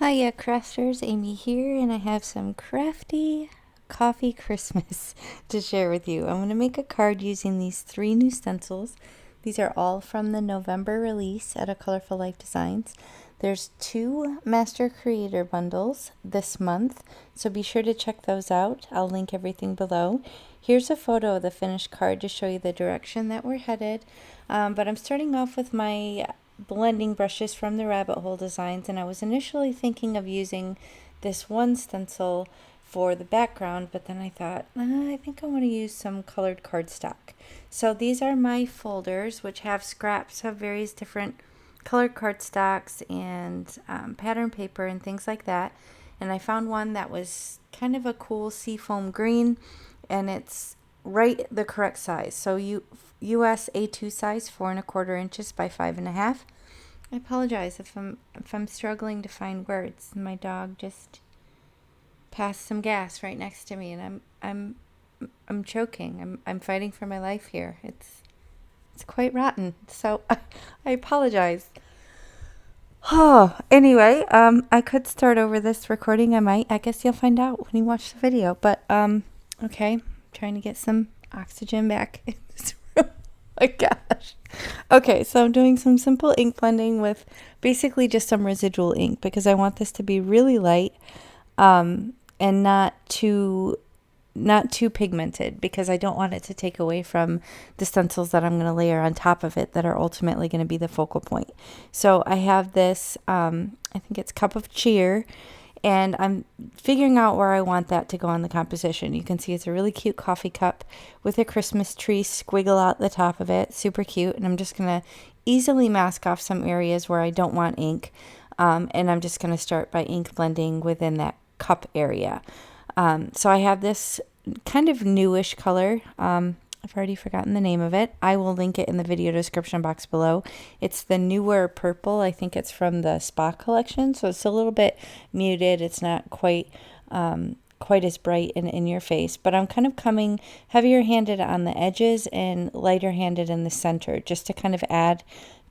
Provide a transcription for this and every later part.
Hiya crafters, Amy here, and I have some crafty coffee Christmas to share with you. I'm going to make a card using these 3 new stencils. These are all from the November release at A Colorful Life Designs. There's 2 Master Creator bundles this month, so be sure to check those out. I'll link everything below. Here's a photo of the finished card to show you the direction that we're headed, but I'm starting off with my blending brushes from the Rabbit Hole Designs, and I was initially thinking of using this one stencil for the background, but then I thought, I think I want to use some colored cardstock. So these are my folders, which have scraps of various different colored cardstocks and pattern paper and things like that. And I found one that was kind of a cool seafoam green, and it's right the correct size. So US A2 size, 4¼ inches by 5½. I apologize if I'm struggling to find words. My dog just passed some gas right next to me, and I'm choking. I'm fighting for my life here. It's quite rotten. So I apologize. Oh, anyway, I could start over this recording. I guess you'll find out when you watch the video. But okay, trying to get some oxygen back in this room. Oh my gosh. Okay, so I'm doing some simple ink blending with basically just some residual ink because I want this to be really light and not too pigmented, because I don't want it to take away from the stencils that I'm going to layer on top of it that are ultimately going to be the focal point. So I have this, I think it's Cup of Cheer, and I'm figuring out where I want that to go on the composition. You can see it's a really cute coffee cup with a Christmas tree squiggle out the top of it. Super cute. And I'm just going to easily mask off some areas where I don't want ink. And I'm just going to start by ink blending within that cup area. So I have this kind of newish color. I've already forgotten the name of it. I will link it in the video description box below. It's the newer purple. I think it's from the Spa collection. So it's a little bit muted. It's not quite as bright and in your face. But I'm kind of coming heavier handed on the edges and lighter handed in the center, just to kind of add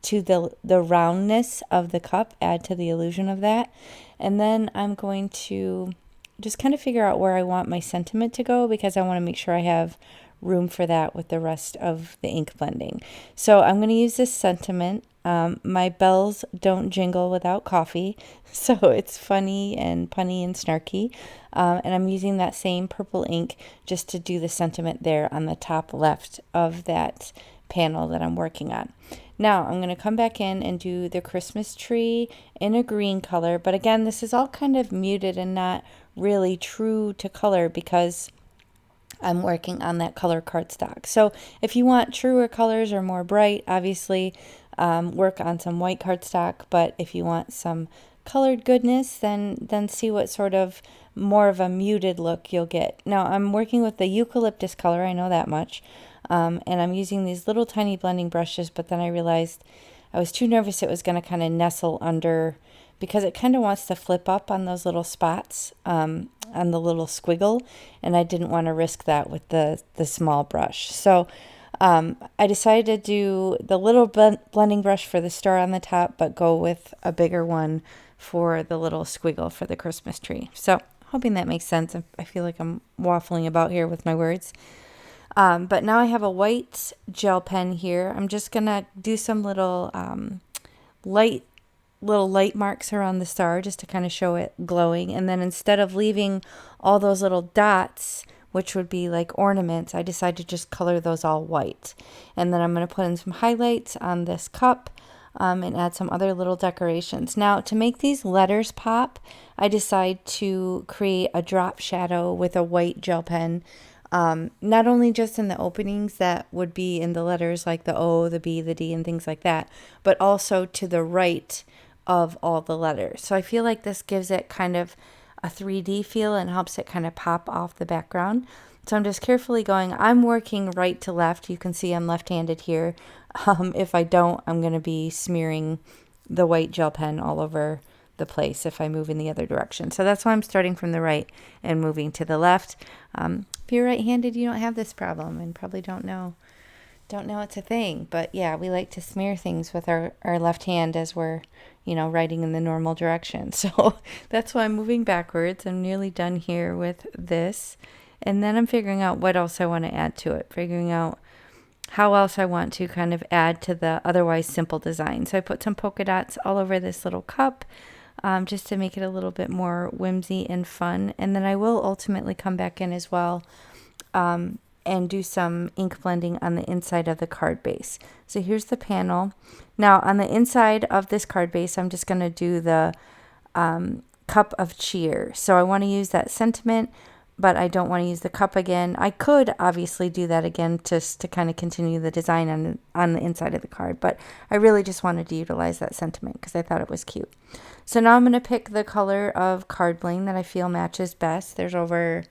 to the roundness of the cup, add to the illusion of that. And then I'm going to just kind of figure out where I want my sentiment to go, because I want to make sure I have room for that with the rest of the ink blending. So I'm going to use this sentiment. My bells don't jingle without coffee, so it's funny and punny and snarky. And I'm using that same purple ink just to do the sentiment there on the top left of that panel that I'm working on. Now I'm going to come back in and do the Christmas tree in a green color, but again, this is all kind of muted and not really true to color because I'm working on that color cardstock. So if you want truer colors or more bright, obviously work on some white cardstock. But if you want some colored goodness, then see what sort of more of a muted look you'll get. Now I'm working with the eucalyptus color, I know that much. And I'm using these little tiny blending brushes, but then I realized I was too nervous it was going to kind of nestle under, because it kind of wants to flip up on those little spots, on the little squiggle, and I didn't want to risk that with the small brush. So I decided to do the little blending brush for the star on the top, but go with a bigger one for the little squiggle for the Christmas tree. So hoping that makes sense. I feel like I'm waffling about here with my words. But now I have a white gel pen here. I'm just going to do some little light marks around the star just to kind of show it glowing. And then instead of leaving all those little dots, which would be like ornaments, I decided to just color those all white. And then I'm going to put in some highlights on this cup and add some other little decorations. Now, to make these letters pop, I decide to create a drop shadow with a white gel pen. Not only just in the openings that would be in the letters like the O, the B, the D, and things like that, but also to the right of all the letters. So I feel like this gives it kind of a 3D feel and helps it kind of pop off the background. So I'm just carefully going. I'm working right to left. You can see I'm left-handed here. If I don't, I'm going to be smearing the white gel pen all over the place if I move in the other direction. So that's why I'm starting from the right and moving to the left. If you're right-handed, you don't have this problem and probably don't know Don't know it's a thing, but yeah, we like to smear things with our left hand as we're, writing in the normal direction. So that's why I'm moving backwards. I'm nearly done here with this. And then I'm figuring out what else I want to add to it, figuring out how else I want to kind of add to the otherwise simple design. So I put some polka dots all over this little cup, just to make it a little bit more whimsy and fun. And then I will ultimately come back in as well, and do some ink blending on the inside of the card base. So here's the panel. Now on the inside of this card base, I'm just going to do the cup of cheer. So I want to use that sentiment, but I don't want to use the cup again. I could obviously do that again just to kind of continue the design on the inside of the card, but I really just wanted to utilize that sentiment because I thought it was cute. So now I'm going to pick the color of card bling that I feel matches best. There's over,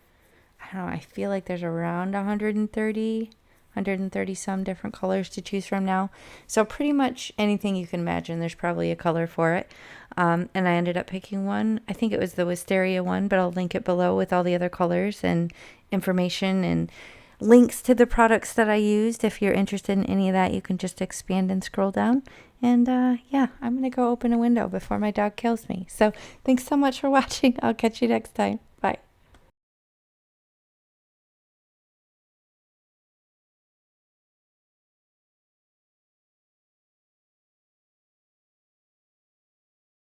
I don't know, I feel like there's around 130 some different colors to choose from now. So pretty much anything you can imagine, there's probably a color for it. And I ended up picking one. I think it was the wisteria one, but I'll link it below with all the other colors and information and links to the products that I used. If you're interested in any of that, you can just expand and scroll down. And yeah, I'm going to go open a window before my dog kills me. So thanks so much for watching. I'll catch you next time.